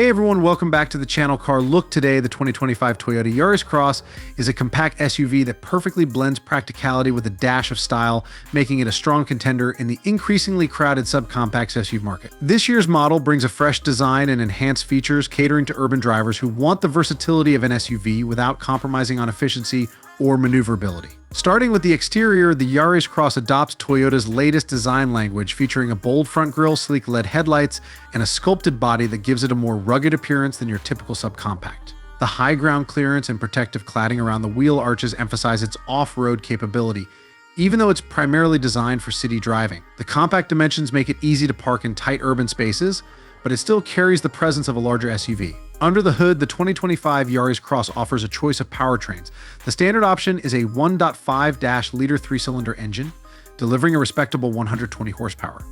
Hey everyone, welcome back to the channel Car Look. Today, the 2025 Toyota Yaris Cross is a compact SUV that perfectly blends practicality with a dash of style, making it a strong contender in the increasingly crowded subcompact SUV market. This year's model brings a fresh design and enhanced features, catering to urban drivers who want the versatility of an SUV without compromising on efficiency or maneuverability. Starting with the exterior, the Yaris Cross adopts Toyota's latest design language, featuring a bold front grille, sleek LED headlights, and a sculpted body that gives it a more rugged appearance than your typical subcompact. The high ground clearance and protective cladding around the wheel arches emphasize its off-road capability, even though it's primarily designed for city driving. The compact dimensions make it easy to park in tight urban spaces, but it still carries the presence of a larger SUV. Under the hood, the 2025 Yaris Cross offers a choice of powertrains. The standard option is a 1.5-liter 3-cylinder engine, delivering a respectable 120 horsepower.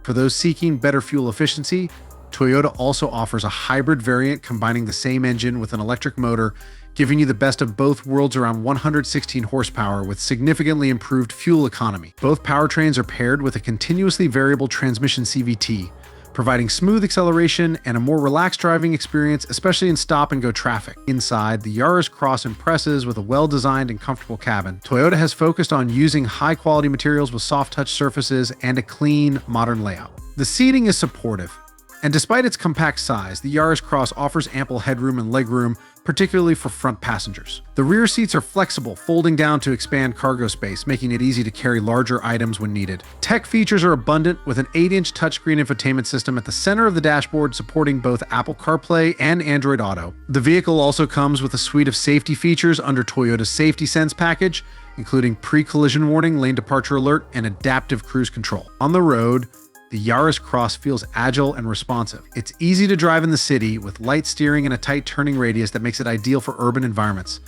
For those seeking better fuel efficiency, Toyota also offers a hybrid variant combining the same engine with an electric motor, giving you the best of both worlds around 116 horsepower with significantly improved fuel economy. Both powertrains are paired with a continuously variable transmission CVT, providing smooth acceleration and a more relaxed driving experience, especially in stop-and-go traffic. Inside, the Yaris Cross impresses with a well-designed and comfortable cabin. Toyota has focused on using high-quality materials with soft-touch surfaces and a clean, modern layout. The seating is supportive, and despite its compact size, the Yaris Cross offers ample headroom and legroom, particularly for front passengers. The rear seats are flexible, folding down to expand cargo space, making it easy to carry larger items when needed. Tech features are abundant, with an 8-inch touchscreen infotainment system at the center of the dashboard, supporting both Apple CarPlay and Android Auto. The vehicle also comes with a suite of safety features under Toyota's Safety Sense package, including pre-collision warning, lane departure alert, and adaptive cruise control. On the road, the Yaris Cross feels agile and responsive. It's easy to drive in the city with light steering and a tight turning radius that makes it ideal for urban environments.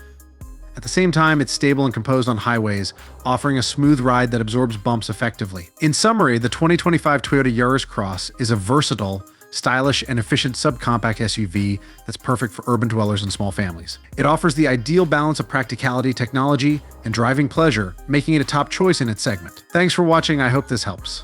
At the same time, it's stable and composed on highways, offering a smooth ride that absorbs bumps effectively. In summary, the 2025 Toyota Yaris Cross is a versatile, stylish, and efficient subcompact SUV that's perfect for urban dwellers and small families. It offers the ideal balance of practicality, technology, and driving pleasure, making it a top choice in its segment. Thanks for watching. I hope this helps.